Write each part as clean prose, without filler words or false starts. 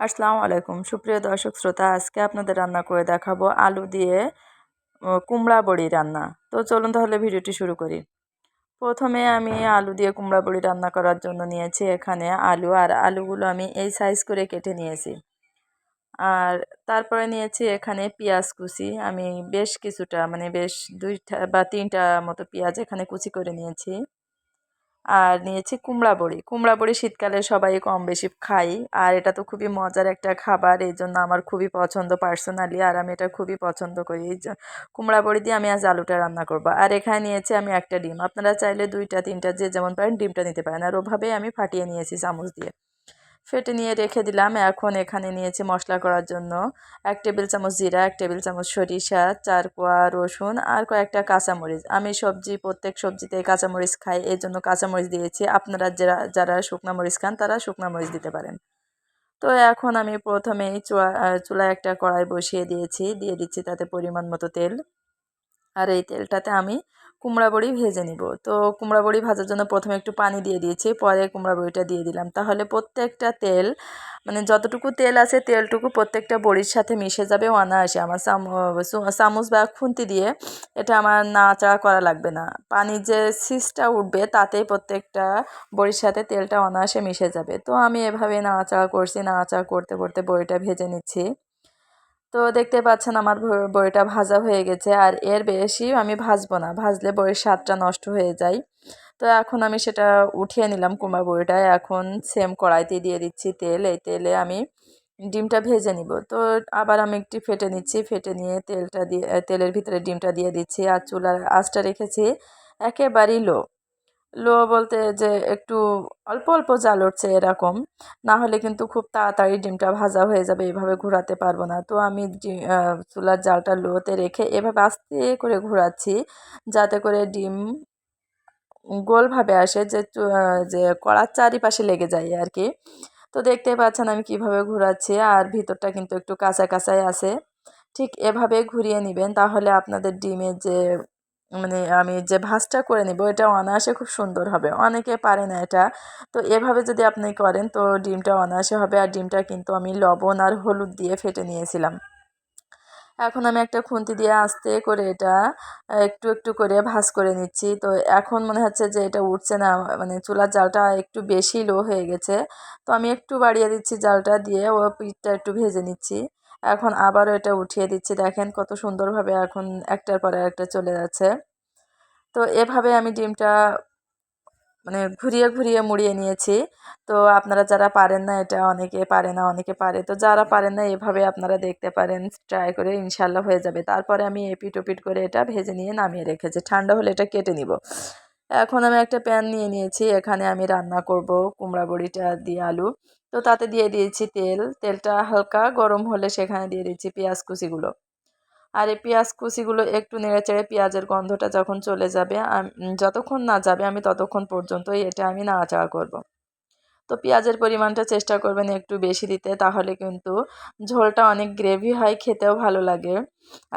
আসসালামু আলাইকুম সুপ্রিয় দর্শক শ্রোতা, আজকে আপনাদের রান্না করে দেখাবো আলু দিয়ে কুমড়া বড়ি রান্না। তো চলুন তাহলে ভিডিওটি শুরু করি। প্রথমে আমি আলু দিয়ে কুমড়া বড়ি রান্না করার জন্য নিয়েছি এখানে আলু, আর আলুগুলো আমি এই সাইজ করে কেটে নিয়েছি। আর তারপরে নিয়েছি এখানে পেঁয়াজ কুচি, আমি বেশ কিছুটা বেশ 2টা বা 3টা মতো পেঁয়াজ এখানে কুচি করে নিয়েছি। আর নিয়েছি কুমড়া বড়ি শীতকালে সবাই কম বেশি খাই। আর এটা তো খুবই মজার একটা খাবার, এই জন্য আমার খুবই পছন্দ পার্সোনালি, আর আমি এটা খুবই পছন্দ করি। কুমড়া বড়ি দিয়ে আমি আজ আলুটা রান্না করব। আর এখানে নিয়েছি আমি একটা ডিম, আপনারা চাইলে 2টা 3টা যে যেমন পারেন ডিমটা নিতে পারেন। আর ওভাবেই আমি ফাটিয়ে নিয়েছি চামচ দিয়ে, ফেটে নিয়ে রেখে দিলাম। এখন এখানে নিয়েছি মশলা করার জন্য 1 টেবিল চামচ জিরা, 1 টেবিল চামচ সরিষা, 4 কোয়া রসুন, আর কয়েকটা কাঁচামরিচ। আমি প্রত্যেক সবজিতে কাঁচামরিচ খাই, এই জন্য কাঁচামরিচ দিয়েছি। আপনারা যারা যারা শুকনা মরিচ খান তারা শুকনা মরিচ দিতে পারেন। তো এখন আমি প্রথমেই চুলায় একটা কড়াই বসিয়ে দিয়েছি, দিয়ে দিচ্ছি তাতে পরিমাণ মতো তেল। আর এই তেলটাতে আমি কুমড়া বড়ি ভেজে নিব। তো কুমড়া বড়ি ভাজার জন্য প্রথমে একটু পানি দিয়ে দিয়েছি, পরে কুমড়া বড়িটা দিয়ে দিলাম। তাহলে প্রত্যেকটা তেল যতটুকু তেল আছে তেলটুকু প্রত্যেকটা বড়ির সাথে মিশে যাবে অনায়াসে। আমার চামচ বা খুন্তি দিয়ে এটা আমার নাড়াচাড়া করা লাগবে না। পানির যে সিসটা উঠবে তাতেই প্রত্যেকটা বড়ির সাথে তেলটা অনায়াসে মিশে যাবে। তো আমি এভাবে নাড়াচাড়া করছি, নাড়াচাড়া করতে করতে বড়িটা ভেজে নিচ্ছি। তো দেখতে পাচ্ছেন আমার বড়িটা ভাজা হয়ে গেছে। আর এর বেশি আমি ভাজবো না, ভাজলে বড়ির স্বাদটা নষ্ট হয়ে যায়। তো এখন আমি সেটা উঠিয়ে নিলাম কুমড়া বড়িটা। এখন সেম কড়াইতে দিয়ে দিচ্ছি তেল, এই তেলে আমি ডিমটা ভেজে নিব। তো আবার আমি একটু ফেটে নিচ্ছি, ফেটে নিয়ে তেলের ভিতরে ডিমটা দিয়ে দিচ্ছি। আর চুলার আঁচটা রেখেছি একেবারেই লো। বলতে যে একটু অল্প অল্প জাল উঠছে এরকম, না হলে কিন্তু খুব তাড়াতাড়ি ডিমটা ভাজা হয়ে যাবে, এভাবে ঘোরাতে পারবো না। তো আমি চুলার জালটা লোতে রেখে এভাবে আস্তে করে ঘোরাচ্ছি, যাতে করে ডিম গোলভাবে আসে, যে কড়ার চারিপাশে লেগে যায় আর কি। তো দেখতে পাচ্ছেন আমি কিভাবে ঘোরাচ্ছি, আর ভিতরটা কিন্তু একটু কাঁচা কাঁচাই আছে। ঠিক এভাবে ঘুরিয়ে নেবেন, তাহলে আপনাদের ডিমের যে আমি যে ভাজটা করে নেব এটা অনায়াসে খুব সুন্দর হবে। অনেকে পারে না এটা, তো এভাবে যদি আপনি করেন তো ডিমটা অনায়াসে হবে। আর ডিমটা কিন্তু আমি লবণ আর হলুদ দিয়ে ফেটে নিয়েছিলাম। এখন আমি একটা খুন্তি দিয়ে আস্তে করে এটা একটু একটু করে ভাজ করে নিচ্ছি। তো এখন মনে হচ্ছে যে এটা উঠছে না, চুলার জালটা একটু বেশি লো হয়ে গেছে। তো আমি একটু বাড়িয়ে দিচ্ছি জালটা, দিয়ে ও পিঠটা একটু ভেজে নিচ্ছি। এখন আবারও এটা উঠিয়ে দিচ্ছি, দেখেন কত সুন্দরভাবে এখন একটার পরে একটা চলে যাচ্ছে। তো এভাবে আমি ডিমটা ঘুরিয়ে ঘুরিয়ে মুড়িয়ে নিয়েছি। তো আপনারা যারা পারেন না, এটা অনেকে পারে না অনেকে পারে, তো যারা পারেন না এভাবে আপনারা দেখতে পারেন, ট্রাই করে ইনশাল্লাহ হয়ে যাবে। তারপরে আমি এপিট ওপিট করে এটা ভেজে নিয়ে নামিয়ে রেখেছি, ঠান্ডা হলে এটা কেটে নিব। এখন আমি একটা প্যান নিয়ে নিয়েছি, এখানে আমি রান্না করব কুমড়া বড়িটা দিয়ে আলু। তো তাতে দিয়ে দিয়েছি তেল, তেলটা হালকা গরম হলে সেখানে দিয়ে দিচ্ছি পেঁয়াজ কুচিগুলো। আর এই পেঁয়াজ কুচিগুলো একটু নেড়েচেড়ে পেঁয়াজের গন্ধটা যখন চলে যাবে, যতক্ষণ না যাবে আমি ততক্ষণ পর্যন্তই এটা আমি নাড়াচাড়া করব। তো পেঁয়াজের পরিমাণটা চেষ্টা করবেন একটু বেশি দিতে, তাহলে কিন্তু ঝোলটা অনেক গ্রেভি হয়, খেতেও ভালো লাগে।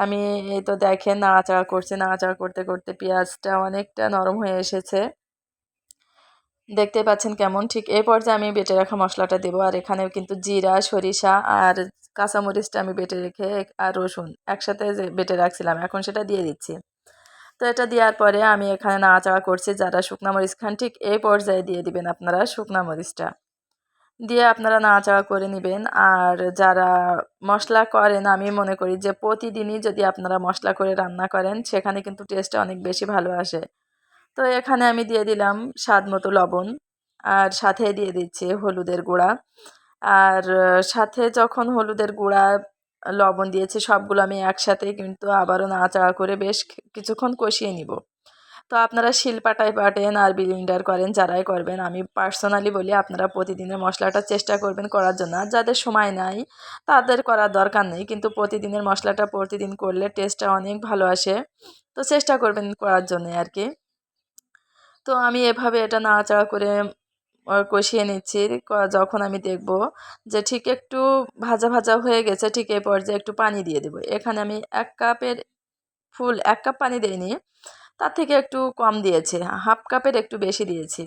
আমি এই তো দেখেন নাড়াচাড়া করছি, নাড়াচাড়া করতে করতে পেঁয়াজটা অনেকটা নরম হয়ে এসেছে, দেখতে পাচ্ছেন কেমন। ঠিক এই পর্যায়ে আমি বেটে রাখা মশলাটা দেবো। আর এখানেও কিন্তু জিরা, সরিষা আর কাঁচামরিচটা আমি বেটে রেখে, আর রসুন একসাথে যে বেটে রাখছিলাম, এখন সেটা দিয়ে দিচ্ছি। তো এটা দেওয়ার পরে আমি এখানে নাড়াচাড়া করছি। যারা শুকনা মরিচ খান ঠিক এই পর্যায়ে দিয়ে দিবেন আপনারা শুকনা মরিচটা, দিয়ে আপনারা নাড়াচাড়া করে নেবেন। আর যারা মশলা করেন, আমি মনে করি যে প্রতিদিনই যদি আপনারা মশলা করে রান্না করেন সেখানে কিন্তু টেস্টটা অনেক বেশি ভালো আসে। তো এখানে আমি দিয়ে দিলাম স্বাদ মতো লবণ, আর সাথে দিয়ে দিচ্ছি হলুদের গুঁড়া। আর সাথে যখন হলুদের গুঁড়া লবণ দিয়েছি সবগুলো আমি একসাথে কিন্তু আবারও নাড়াচাড়া করে বেশ কিছুক্ষণ কষিয়ে নিব। তো আপনারা শিলপাটায় বাটেন আর ব্লেন্ডার করেন, যারাই করবেন, আমি পার্সোনালি বলি আপনারা প্রতিদিনের মশলাটা চেষ্টা করবেন করার জন্য। আর যাদের সময় নাই তাদের করার দরকার নেই, কিন্তু প্রতিদিনের মশলাটা প্রতিদিন করলে টেস্টটা অনেক ভালো আসে। তো চেষ্টা করবেন করার জন্যে আর কি। তো আমি এভাবে এটা নাড়াচাড়া করে কষিয়ে নিচ্ছি। যখন আমি দেখব যে ঠিক একটু ভাজা ভাজা হয়ে গেছে, ঠিক এই পর্যায়ে একটু পানি দিয়ে দেবো। এখানে আমি 1 কাপ পানি দিইনি, তার থেকে একটু কম দিয়েছি, হাফ কাপের একটু বেশি দিয়েছি।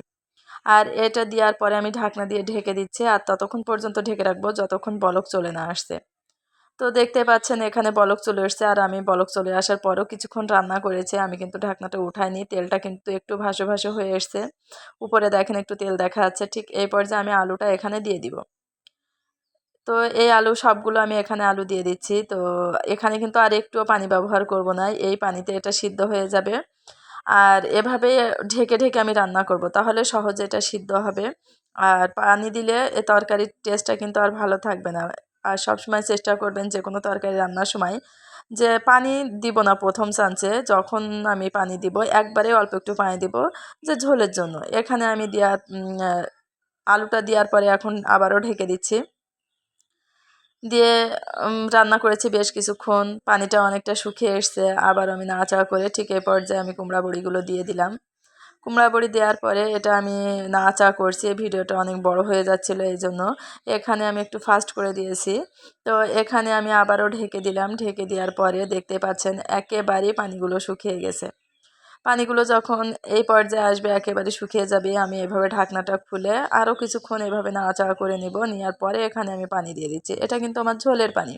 আর এটা দেওয়ার পরে আমি ঢাকনা দিয়ে ঢেকে দিচ্ছি, আর ততক্ষণ পর্যন্ত ঢেকে রাখবো যতক্ষণ বলক চলে না আসছে। তো দেখতে পাচ্ছেন এখানে বলক চলে এসছে, আর আমি বলক চলে আসার পরেও কিছুক্ষণ রান্না করেছি। আমি কিন্তু ঢাকনাটা উঠাইনি, তেলটা কিন্তু একটু ভাসে ভাসে হয়ে এসছে, উপরে দেখেন একটু তেল দেখা যাচ্ছে। ঠিক এই পর্যায়ে আমি আলুটা এখানে দিয়ে দিব। তো এই আলু সবগুলো আমি এখানে আলু দিয়ে দিচ্ছি। তো এখানে কিন্তু আর একটুও পানি ব্যবহার করব না, এই পানিতে এটা সিদ্ধ হয়ে যাবে। আর এভাবে ঢেকে ঢেকে আমি রান্না করব, তাহলে সহজে এটা সিদ্ধ হবে। আর পানি দিলে এ তরকারির টেস্টটা কিন্তু আর ভালো থাকবে না। আর সবসময় চেষ্টা করবেন যে কোনো তরকারি রান্নার সময় যে পানি দিব না প্রথম চান্সে, যখন আমি পানি দিব একবারে অল্প একটু পানি দিব, যে ঝোলের জন্য। এখানে আমি আলুটা দেওয়ার পরে এখন আবারও ঢেকে দিচ্ছি, দিয়ে রান্না করেছি বেশ কিছুক্ষণ। পানিটা অনেকটা শুকিয়ে এসছে, আবার আমি নাড়াচাড়া করে ঠিক এই পর্যায়ে আমি কুমড়া বড়িগুলো দিয়ে দিলাম। কুমড়া বড়ি দেওয়ার পরে এটা আমি নাড়াচাড়া করছি, ভিডিওটা অনেক বড় হয়ে যাচ্ছিলো এই জন্য এখানে আমি একটু ফাস্ট করে দিয়েছি। তো এখানে আমি আবারও ঢেকে দিলাম, ঢেকে দেওয়ার পরে দেখতে পাচ্ছেন একেবারেই পানিগুলো শুকিয়ে গেছে। পানিগুলো যখন এই পর্যায়ে আসবে, একেবারে শুকিয়ে যাবে, আমি এভাবে ঢাকনাটা খুলে আরও কিছুক্ষণ এভাবে নাড়াচাড়া করে নেব। নেওয়ার পরে এখানে আমি পানি দিয়ে দিচ্ছি, এটা কিন্তু আমার ঝোলের পানি।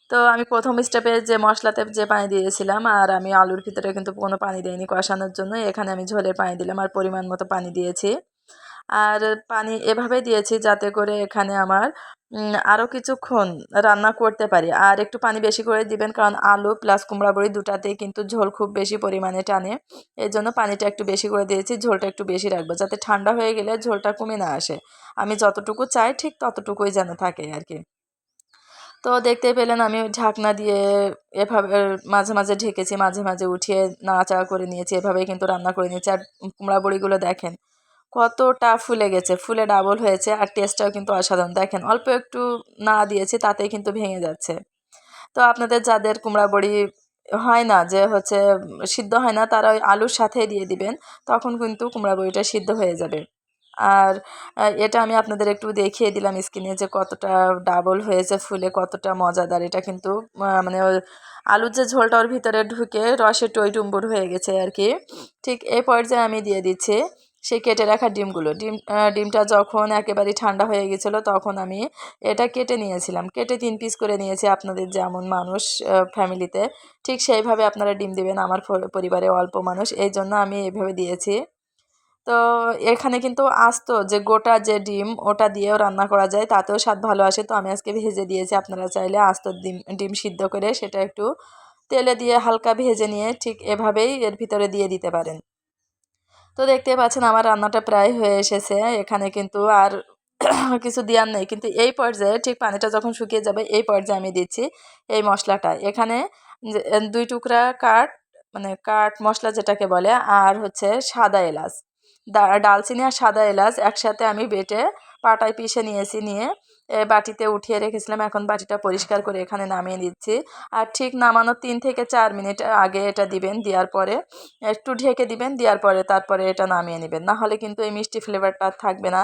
তো আমি প্রথম স্টেপে যে মশলাতে যে পানি দিয়েছিলাম, আর আমি আলুর ভিতরে কিন্তু কোনো পানি দিইনি কষানোর জন্য, এখানে আমি ঝোলের পানি দিলাম আর পরিমাণ মতো পানি দিয়েছি। আর পানি এভাবে দিয়েছি যাতে করে এখানে আমার আরও কিছুক্ষণ রান্না করতে পারি। আর একটু পানি বেশি করে দিবেন, কারণ আলু প্লাস কুমড়া বড়ি দুটাতেই কিন্তু ঝোল খুব বেশি পরিমাণে টানে। এই জন্য পানিটা একটু বেশি করে দিয়েছি, ঝোলটা একটু বেশি রাখবো যাতে ঠান্ডা হয়ে গেলে ঝোলটা কমে না আসে। আমি যতটুকু চাই ঠিক ততটুকুই যেন থাকে আর কি। তো দেখতেই পেলেন আমি ঢাকনা দিয়ে এভাবে মাঝে মাঝে ঢেকেছি, মাঝে মাঝে উঠিয়ে নাড়াচাড়া করে নিয়েছি, এভাবেই কিন্তু রান্না করে নিয়েছি। আর কুমড়া বড়িগুলো দেখেন কতটা ফুলে গেছে, ফুলে ডাবল হয়েছে, আর টেস্টটাও কিন্তু অসাধারণ। দেখেন অল্প একটু নাড়া দিয়েছি তাতেই কিন্তু ভেঙে যাচ্ছে। তো আপনাদের যাদের কুমড়া বড়ি হয় না, যে হচ্ছে সিদ্ধ হয় না, তারা ওই আলুর সাথে দিয়ে দিবেন, তখন কিন্তু কুমড়া বড়িটা সিদ্ধ হয়ে যাবে। আর এটা আমি আপনাদের একটু দেখিয়ে দিলাম স্ক্রিনে যে কতটা ডাবল হয়েছে, ফুলে কতটা মজাদার। এটা কিন্তু মানে ওই আলুর যে ঝোলটা ওর ভিতরে ঢুকে রসে টইটুম্বুর হয়ে গেছে আর কি। ঠিক এই পর্যায়ে আমি দিয়ে দিচ্ছি সেই কেটে রাখা ডিমগুলো। ডিমটা যখন একেবারে ঠান্ডা হয়ে গেছিলো তখন আমি এটা কেটে নিয়েছিলাম, কেটে 3 পিস করে নিয়েছি। আপনাদের যেমন মানুষ ফ্যামিলিতে ঠিক সেইভাবে আপনারা ডিম দিবেন। আমার পরিবারে অল্প মানুষ, এই জন্য আমি এইভাবে দিয়েছি। তো এখানে কিন্তু আস্ত যে গোটা যে ডিম ওটা দিয়েও রান্না করা যায়, তাতেও স্বাদ ভালো আসে। তো আমি আজকে ভেজে দিয়েছি, আপনারা চাইলে আস্ত ডিম ডিম সিদ্ধ করে সেটা একটু তেলে দিয়ে হালকা ভেজে নিয়ে ঠিক এভাবেই এর ভিতরে দিয়ে দিতে পারেন। তো দেখতে পাচ্ছেন আমার রান্নাটা প্রায় হয়ে এসেছে, এখানে কিন্তু আর কিছু দেওয়ার নেই। কিন্তু এই পর্যায়ে ঠিক পানিটা যখন শুকিয়ে যাবে এই পর্যায়ে আমি দিচ্ছি এই মশলাটা। এখানে যে 2 টুকরা মানে কাঠ মশলা যেটাকে বলে, আর হচ্ছে সাদা এলাচ, ডালচিনি আর সাদা এলাচ একসাথে আমি বেটে পাটায় পিষে নিয়েছি, নিয়ে বাটিতে উঠিয়ে রেখেছিলাম। এখন বাটিটা পরিষ্কার করে এখানে নামিয়ে দিচ্ছি। আর ঠিক নামানোর 3 থেকে 4 মিনিট আগে এটা দিবেন, দেওয়ার পরে একটু ঢেকে দিবেন, দেওয়ার পরে তারপরে এটা নামিয়ে নেবেন, না হলে কিন্তু এই মিষ্টি ফ্লেভারটা আর থাকবে না।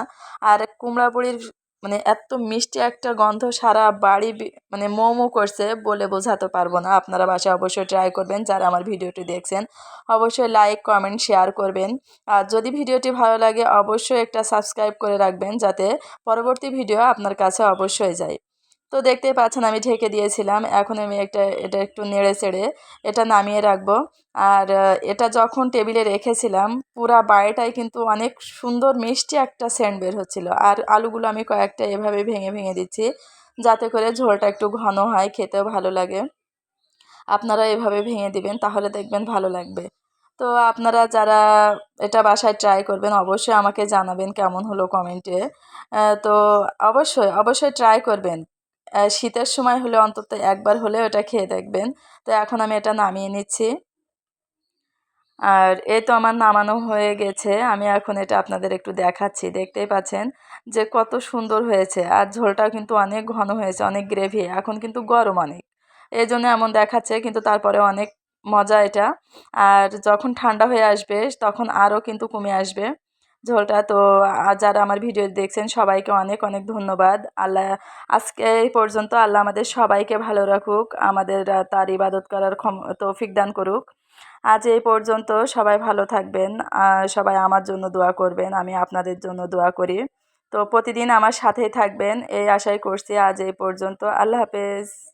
আর কুমড়া বড়ির মানে এত মিষ্টি একটা গন্ধ সারা বাড়ি মানে মো মো করছে, বলে বোঝাতে পারবো না। আপনারা বাসায় অবশ্যই ট্রাই করবেন, যারা আমার ভিডিওটি দেখছেন অবশ্যই লাইক কমেন্ট শেয়ার করবেন। আর যদি ভিডিওটি ভালো লাগে অবশ্যই একটা সাবস্ক্রাইব করে রাখবেন, যাতে পরবর্তী ভিডিও আপনার কাছে অবশ্যই যায়। তো দেখতেই পাচ্ছেন আমি ঢেকে দিয়েছিলাম, এখন আমি এটা একটু নেড়ে চেড়ে এটা নামিয়ে রাখবো। আর এটা যখন টেবিলে রেখেছিলাম পুরা বাড়িটাই কিন্তু অনেক সুন্দর মিষ্টি একটা সেন্ট বের হচ্ছিল। আর আলুগুলো আমি কয়েকটা এভাবে ভেঙে ভেঙে দিচ্ছি, যাতে করে ঝোলটা একটু ঘন হয়, খেতেও ভালো লাগে। আপনারা এভাবে ভেঙে দিবেন, তাহলে দেখবেন ভালো লাগবে। তো আপনারা যারা এটা বাসায় ট্রাই করবেন অবশ্যই আমাকে জানাবেন কেমন হলো কমেন্টে। তো অবশ্যই অবশ্যই ট্রাই করবেন। শীতের সময় হলে অন্তত একবার হলেও এটা খেয়ে দেখবেন। তো এখন আমি এটা নামিয়ে নিচ্ছি। আর এই তো আমার নামানো হয়ে গেছে, আমি এখন এটা আপনাদের একটু দেখাচ্ছি। দেখতেই পাচ্ছেন যে কত সুন্দর হয়েছে, আর ঝোলটাও কিন্তু অনেক ঘন হয়েছে, অনেক গ্রেভি। এখন কিন্তু গরম অনেক, এই জন্য এমন দেখাচ্ছে, কিন্তু তারপরে অনেক মজা এটা। আর যখন ঠান্ডা হয়ে আসবে তখন আরও কিন্তু কমে আসবে ঝোলটা। তো যারা আমার ভিডিও দেখছেন সবাইকে অনেক অনেক ধন্যবাদ। আল্লাহ আজকে এই পর্যন্ত। আল্লাহ আমাদের সবাইকে ভালো রাখুক, আমাদের তার ইবাদত করার তৌফিক দান করুক। আজ এই পর্যন্ত। সবাই ভালো থাকবেন, সবাই আমার জন্য দোয়া করবেন, আমি আপনাদের জন্য দোয়া করি। তো প্রতিদিন আমার সাথেই থাকবেন এই আশাই করছি। আজ এই পর্যন্ত। আল্লাহ হাফেজ।